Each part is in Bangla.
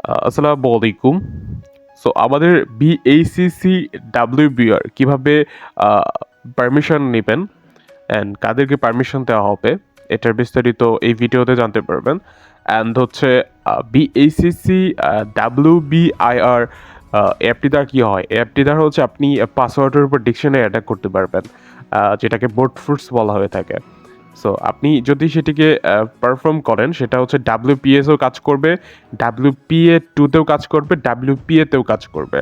আসসালামু আলাইকুম। সো আমাদের বিএইচসিসি ডাব্লিউবিআর কিভাবে পারমিশন নেবেন অ্যান্ড কাদেরকে পারমিশন দেওয়া হবে এটার বিস্তারিত এই ভিডিওতে জানতে পারবেন। অ্যান্ড হচ্ছে বিএইচসিসি ডাব্লিউবিআইআর অ্যাপটি দ্বারা কী হয়, অ্যাপটি দ্বারা হচ্ছে আপনি পাসওয়ার্ডের উপর ডিকশনারি অ্যাটাক করতে পারবেন, যেটাকে বোট ফোর্স বলা হয়ে থাকে। সো আপনি যদি সেটিকে পারফর্ম করেন সেটা হচ্ছে ডাব্লিউপিএসও কাজ করবে, ডাব্লিউপিএ টুতেও কাজ করবে, ডাব্লিউপিএতেও কাজ করবে।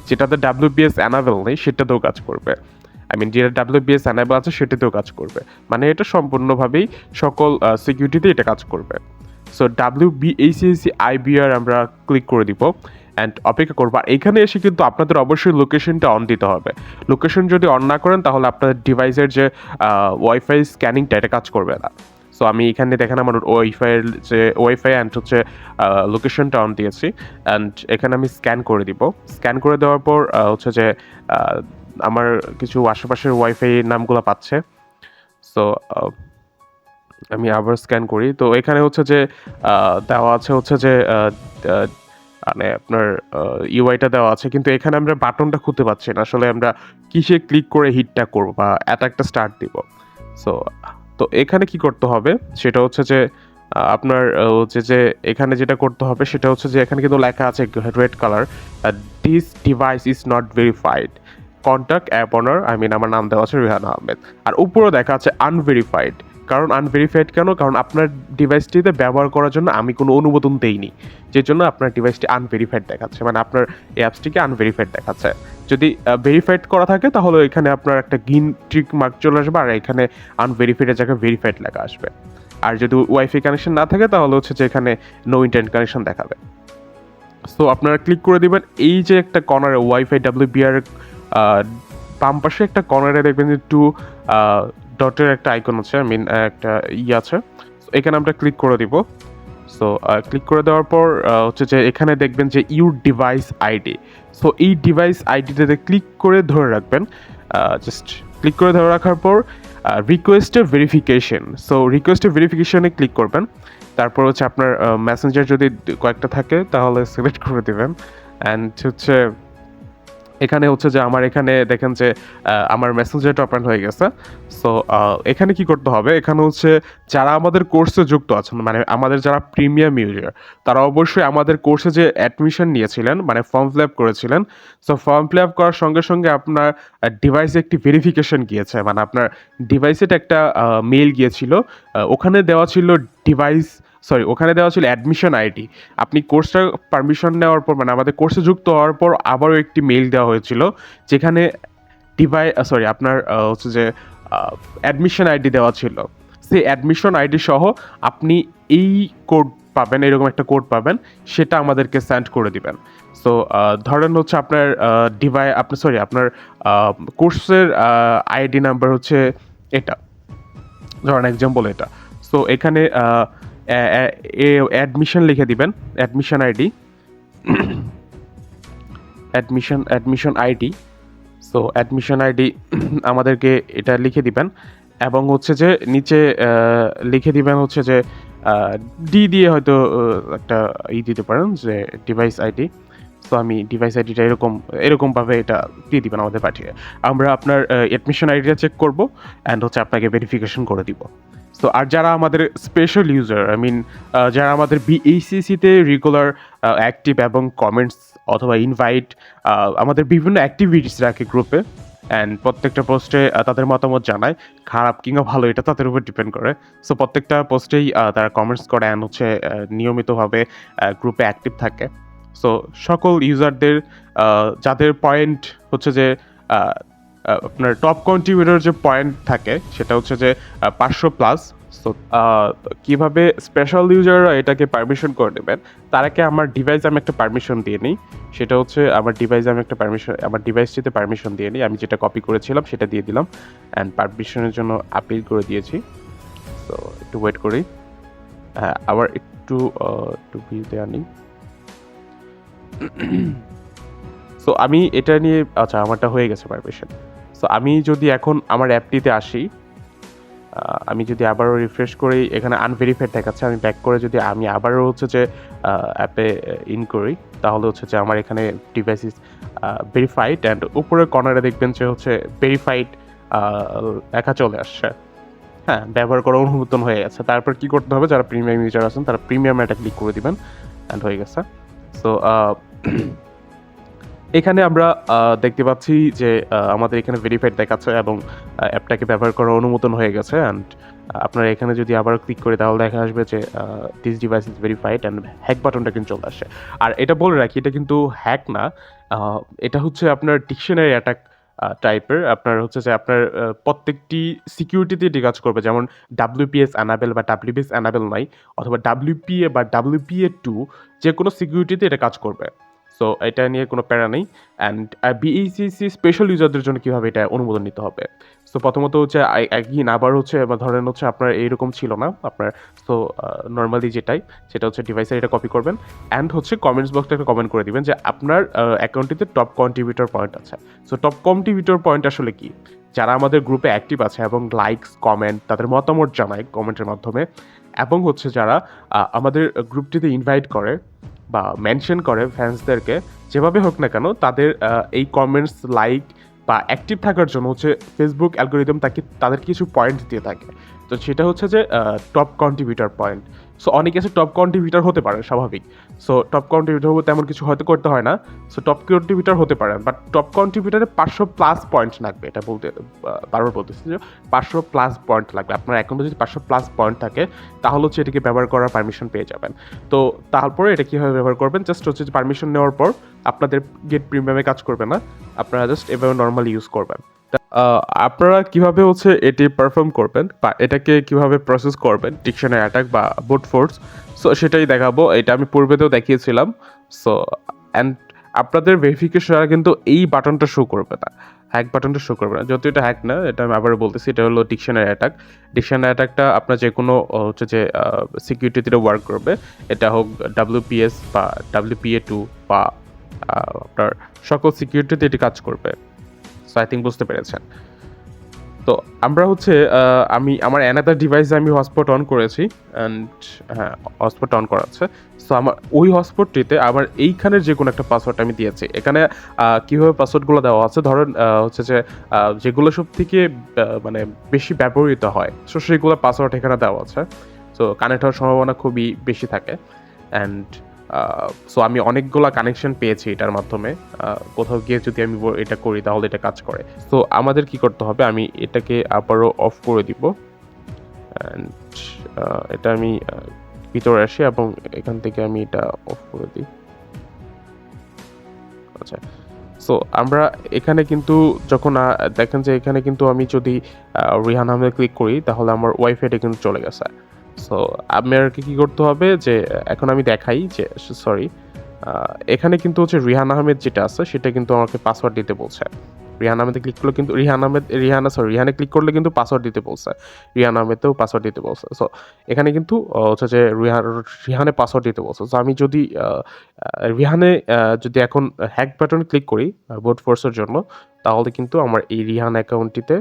যেটাতে ডাব্লিউপিএস অ্যানাবেল নেই সেটাতেও কাজ করবে। যেটা ডাব্লিউপিএস অ্যানাবেল আছে সেটাতেও কাজ করবে। মানে এটা সম্পূর্ণভাবেই সকল সিকিউরিটিতে এটা কাজ করবে। সো ডাব্লিউবিএইচসিসি আইবিআর আমরা ক্লিক করে দিব অ্যান্ড অপেক্ষা করবো। আর এখানে এসে কিন্তু আপনাদের অবশ্যই লোকেশনটা অন দিতে হবে। লোকেশন যদি অন না করেন তাহলে আপনাদের ডিভাইসের যে ওয়াইফাই স্ক্যানিংটা এটা কাজ করবে না। সো আমি এখানে দেখেন আমার ওয়াইফাইয়ের যে ওয়াইফাই অ্যান্ড হচ্ছে লোকেশনটা অন দিয়েছি অ্যান্ড এখানে আমি স্ক্যান করে দিব। স্ক্যান করে দেওয়ার পর হচ্ছে যে আমার কিছু আশেপাশের ওয়াইফাই নামগুলো পাচ্ছে। সো আমি আবার স্ক্যান করি, তো এখানে হচ্ছে যে দেওয়া আছে হচ্ছে যে মানে আপনার ইউআইটা দেওয়া আছে, কিন্তু এখানে আমরা বাটনটা খুঁজে পাচ্ছি না। আসলে আমরা কিসে ক্লিক করে হিটটা করবো বা অ্যাটাকটা স্টার্ট দিব। সো তো এখানে কি করতে হবে সেটা হচ্ছে যে আপনার হচ্ছে যে এখানে যেটা করতে হবে সেটা হচ্ছে যে এখানে কিন্তু লেখা আছে red colour, this device is not verified, contact app owner, আমার নাম দেওয়া আছে রিহান আহমেদ। আর উপরেও দেখা আছে আনভেরিফাইড। কারণ আনভেরিফাইড কেন? কারণ আপনার ডিভাইসটিতে ব্যবহার করার জন্য আমি কোনো অনুমোদন দেইনি, যে জন্য আপনার ডিভাইসটি আনভেরিফাইড দেখাচ্ছে, মানে আপনার অ্যাপসটিকে আনভেরিফাইড দেখাচ্ছে। যদি ভেরিফাইড করা থাকে তাহলে এখানে আপনার একটা গ্রিন ট্রিক মার্ক চলে আসবে, আর এখানে আনভেরিফাইডের জায়গায় ভেরিফাইড লেখা আসবে। আর যদি ওয়াইফাই কানেকশন না থাকে তাহলে হচ্ছে যে এখানে নো ইন্টারনেট কানেকশন দেখাবে। সো আপনারা ক্লিক করে দিবেন এই যে একটা কর্নারে ওয়াইফাই ডাব্লিউবিআর বাম পাশে একটা কর্নারে দেখবেন যে টু ডটের একটা আইকন আছে, একটা আছে। এখানে আমরা ক্লিক করে দিব। সো ক্লিক করে দেওয়ার পর হচ্ছে যে এখানে দেখবেন যে ইউর ডিভাইস আইডি। সো এই ডিভাইস আইডিটাতে ক্লিক করে ধরে রাখবেন। জাস্ট ক্লিক করে ধরে রাখার পর রিকোয়েস্টের ভেরিফিকেশন, সো রিকোয়েস্টের ভেরিফিকেশনে ক্লিক করবেন। তারপর হচ্ছে আপনার মেসেঞ্জার যদি কয়েকটা থাকে তাহলে সিলেক্ট করে দেবেন। অ্যান্ড হচ্ছে এখানে হচ্ছে যে আমার এখানে দেখেন যে আমার মেসেঞ্জারটা ওপেন হয়ে গেছে। সো এখানে কি করতে হবে, এখানে হচ্ছে যারা আমাদের কোর্সে যুক্ত আছেন, মানে আমাদের যারা প্রিমিয়াম ইউজার, তারা অবশ্যই আমাদের কোর্সে যে অ্যাডমিশন নিয়েছিলেন, মানে ফর্ম ফিল আপ করেছিলেন। সো ফর্ম ফিল আপ করার সঙ্গে সঙ্গে আপনার ডিভাইসে একটি ভেরিফিকেশন গিয়েছে, মানে আপনার ডিভাইসে একটা মেইল গিয়েছিল। ওখানে দেওয়া ছিল ওখানে দেওয়া ছিল অ্যাডমিশন আইডি। আপনি কোর্সটা পারমিশন নেওয়ার পর, মানে আমাদের কোর্সে যুক্ত হওয়ার পর আবারও একটি মেইল দেওয়া হয়েছিল, যেখানে আপনার হচ্ছে যে অ্যাডমিশন আইডি দেওয়া ছিল। সেই অ্যাডমিশন আইডি সহ আপনি এই কোড পাবেন, এরকম একটা কোড পাবেন, সেটা আমাদেরকে সেন্ড করে দিবেন। সো ধরেন হচ্ছে আপনার আপনার কোর্সের আইডি নাম্বার হচ্ছে এটা, ধরেন এক্সাম্পল এটা। সো এখানে অ্যাডমিশন লিখে দিবেন, admission ID, admission ID. So admission ID আমাদেরকে এটা লিখে দিবেন, এবং হচ্ছে যে নিচে লিখে দিবেন হচ্ছে যে ডি দিয়ে হয়তো একটা দিতে পারেন যে ডিভাইস আইডি। সো আমি ডিভাইস আইডিটা এরকমভাবে এটা দিয়ে দিবেন আমাদের পাঠিয়ে। আমরা আপনার অ্যাডমিশন আইডিটা চেক করবো অ্যান্ড হচ্ছে আপনাকে ভেরিফিকেশন করে দিব। সো আর যারা আমাদের স্পেশাল ইউজার, যারা আমাদের বিএইচসিসিতে রেগুলার অ্যাক্টিভ এবং কমেন্টস অথবা ইনভাইট, আমাদের বিভিন্ন অ্যাক্টিভিটিস রাখে গ্রুপে, অ্যান্ড প্রত্যেকটা পোস্টে তাদের মতামত জানায়, খারাপ কিংবা ভালো এটা তাদের উপর ডিপেন্ড করে। সো প্রত্যেকটা পোস্টেই তারা কমেন্টস করে অ্যান্ড হচ্ছে নিয়মিতভাবে গ্রুপে অ্যাক্টিভ থাকে। সো সকল ইউজারদের যাদের পয়েন্ট হচ্ছে যে আপনার টপ কন্ট্রিবিউটর যে পয়েন্ট থাকে সেটা হচ্ছে যে 500+। সো কীভাবে স্পেশাল ইউজাররা এটাকে পারমিশন করে নেবেন, তার আগে আমার ডিভাইসে আমি একটা পারমিশন দিয়ে নিই। সেটা হচ্ছে আমার ডিভাইসটিতে পারমিশন দিয়ে নিই। আমি যেটা কপি করেছিলাম সেটা দিয়ে দিলাম অ্যান্ড পারমিশনের জন্য আপিল করে দিয়েছি। তো একটু ওয়েট করি, হ্যাঁ আবার একটু ভিউ দেওয়া নিই। সো আমি এটা নিয়ে, আচ্ছা আমারটা হয়ে গেছে পারমিশন। সো আমি যদি এখন আমার অ্যাপটিতে আসি, আমি যদি আবারও রিফ্রেশ করি, এখানে আনভেরিফাইড দেখাচ্ছে। আমি ব্যাক করে যদি আমি আবারও হচ্ছে যে অ্যাপে ইন করি, তাহলে হচ্ছে যে আমার এখানে ডিভাইস ইজ ভেরিফাইড, অ্যান্ড উপরের কর্নারে দেখবেন যে হচ্ছে ভেরিফাইড লেখা চলে আসছে। হ্যাঁ, ব্যবহার করা অনুমোদন হয়ে গেছে। তারপর কি করতে হবে, যারা প্রিমিয়াম ইউজার আছেন তারা প্রিমিয়ামে এটা ক্লিক করে দিবেন, অ্যান্ড হয়ে গেছে। সো এখানে আমরা দেখতে পাচ্ছি যে আমাদের এখানে ভেরিফাইড দেখাচ্ছে এবং অ্যাপটাকে ব্যবহার করার অনুমোদন হয়ে গেছে। অ্যান্ড আপনারা এখানে যদি আবার ক্লিক করি, তাহলে দেখা আসবে যে this device is verified, and hack বাটনটা কিন্তু চলে আসে। আর এটা বলে রাখি, এটা কিন্তু হ্যাক না, এটা হচ্ছে আপনার ডিকশনারি অ্যাটাক টাইপের। আপনার হচ্ছে যে আপনার প্রত্যেকটি সিকিউরিটিতে এটি কাজ করবে, যেমন WPS অ্যানাবেল বা WPS অ্যানাবেল নাই, অথবা WPA বা WPA2, যে কোনো সিকিউরিটিতে এটা কাজ করবে। সো এটা নিয়ে কোনো প্যারা নেই। অ্যান্ড BACC স্পেশাল ইউজারদের জন্য কীভাবে এটা অনুমোদন নিতে হবে। সো প্রথমত হচ্ছে একদিন আবার হচ্ছে ধরেন হচ্ছে আপনার এইরকম ছিল না আপনার, সো নর্মালি যেটাই, সেটা হচ্ছে ডিভাইসে এটা কপি করবেন, অ্যান্ড হচ্ছে কমেন্টস বক্সে একটা কমেন্ট করে দিবেন যে আপনার অ্যাকাউন্টটিতে টপ কন্ট্রিবিউটর পয়েন্ট আছে। সো টপ কন্ট্রিবিউটর পয়েন্ট আসলে কি, যারা আমাদের গ্রুপে অ্যাক্টিভ আছে এবং লাইকস কমেন্ট তাদের মতামত জানায় কমেন্টের মাধ্যমে, এবং হচ্ছে যারা আমাদের গ্রুপটিতে ইনভাইট করে বা মেনশন করে ফ্যান্সদেরকে, যেভাবে হোক না কেন তাদের এই কমেন্টস, লাইক বা অ্যাক্টিভ থাকার জন্য হচ্ছে ফেসবুক অ্যালগোরিদম তাদের কিছু পয়েন্ট দিয়ে থাকে। তো সেটা হচ্ছে যে টপ কন্ট্রিবিউটর পয়েন্ট। সো অনেকে আছে টপ কন্ট্রিবিউটর হতে পারে, স্বাভাবিক। সো টপ কন্ট্রিবিউটর হতে তেমন কিছু হয়তো করতে হয় না। সো টপ কন্ট্রিবিউটর হতে পারে, বাট টপ কন্ট্রিবিউটারে 500+ পয়েন্ট লাগবে। এটা বলতে বারবার বলতেছি যে 500+ পয়েন্ট লাগবে। আপনার অ্যাকাউন্টে যদি 500+ পয়েন্ট থাকে, তাহলে হচ্ছে এটাকে ব্যবহার করার পারমিশন পেয়ে যাবেন। তো তারপরে এটা কীভাবে ব্যবহার করবেন, জাস্ট হচ্ছে যে পারমিশন নেওয়ার পর আপনাদের গেট প্রিমিয়ামে কাজ করবে না, আপনারা জাস্ট এভাবে নর্মালি ইউজ করবেন। আপনারা কিভাবে হচ্ছে এটি পারফর্ম করবেন বা এটাকে কিভাবে প্রসেস করবেন, ডিকশনারি অ্যাটাক বা বুট ফোর্স, সো সেটাই দেখাবো। এটা আমি পূর্বেতেও দেখিয়েছিলাম। সো অ্যান্ড আপনাদের ভেরিফিকেশন কিন্তু এই বাটনটা শো করবে না, হ্যাক বাটনটা শো করবে না। যদিও এটা হ্যাক না, এটা আমি আবার বলতেছি, এটা হলো ডিকশনারি অ্যাটাক। ডিকশনারি অ্যাটাকটা আপনার যে কোনো হচ্ছে যে সিকিউরিটিতে ওয়ার্ক করবে, এটা হোক WPS বা WPA2 বা আপনার সকল সিকিউরিটিতে এটি কাজ করবে। সো আই থিঙ্ক বুঝতে পেরেছেন। তো আমরা হচ্ছে আমি আমার অ্যানাদার ডিভাইসে আমি হটস্পট অন করেছি, অ্যান্ড হ্যাঁ, হটস্পট অন করা আছে। সো আমার ওই হটস্পটটিতে আমার এইখানের যে কোনো একটা পাসওয়ার্ড আমি দিয়েছি। এখানে কীভাবে পাসওয়ার্ডগুলো দেওয়া আছে, ধরেন হচ্ছে যে যেগুলো সব থেকে মানে বেশি ব্যবহৃত হয়, সো সেগুলো পাসওয়ার্ড এখানে দেওয়া আছে। সো কানেক্ট হওয়ার সম্ভাবনা খুবই বেশি থাকে। অ্যান্ড সো আমি অনেকগুলা কানেকশন পেয়েছি এটার মাধ্যমে। কোথাও গিয়ে যদি আমি এটা করি, তাহলে এটা কাজ করে। সো আমাদের কি করতে হবে, আমি এটাকে আবারও অফ করে দিব, অ্যান্ড এটা আমি ভিতরে আসি এবং এখান থেকে আমি এটা অফ করে দিই। আচ্ছা, সো আমরা এখানে কিন্তু যখন দেখেন যে এখানে কিন্তু আমি যদি রিহান আহমেদ ক্লিক করি, তাহলে আমার ওয়াইফাইটা কিন্তু চলে গেছে। সো আপনাকে কী করতে হবে, যে এখন আমি দেখাই যে সরি, এখানে কিন্তু হচ্ছে রিহান আহমেদ যেটা আছে, সেটা কিন্তু আমাকে পাসওয়ার্ড দিতে বলছে। রিহান আহমেদে ক্লিক করলে কিন্তু রিহানে ক্লিক করলে কিন্তু পাসওয়ার্ড দিতে বলছে। রিহান আহমেদেও পাসওয়ার্ড দিতে বলছে। সো এখানে কিন্তু হচ্ছে যে রিহানে পাসওয়ার্ড দিতে বলছে। সো আমি যদি রিহানে যদি এখন হ্যাক বাটন ক্লিক করি বুট ফোর্সের জন্য, তাহলে কিন্তু আমার এই রিহান অ্যাকাউন্টটিতে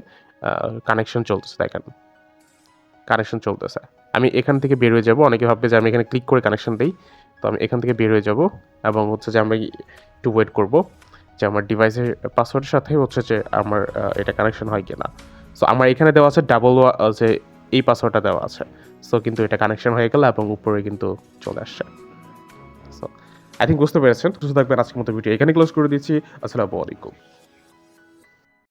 কানেকশন চলতেছে। দেখেন, কানেকশন চলতেছে। আমি এখান থেকে বের হয়ে যাব। অনেকে ভাববে যে আমি এখানে ক্লিক করে কানেকশন দেই। তো আমি এখান থেকে বের হয়ে যাব এবং হচ্ছে যে আমরা একটু ওয়েট করব যে আমার ডিভাইসের পাসওয়ার্ডের সাথে হচ্ছে যে আমার এটা কানেকশন হয় কিনা। সো আমার এখানে দেওয়া আছে যে এই পাসওয়ার্ডটা দেওয়া আছে। সো কিন্তু এটা কানেকশন হয়ে গেল এবং উপরে কিন্তু চলে আসছে। সো আই থিঙ্ক বুঝতে পেরেছেন। সুস্থ থাকবেন। আজকের মতো ভিডিও এখানে ক্লোজ করে দিচ্ছি। আসসালামু আলাইকুম।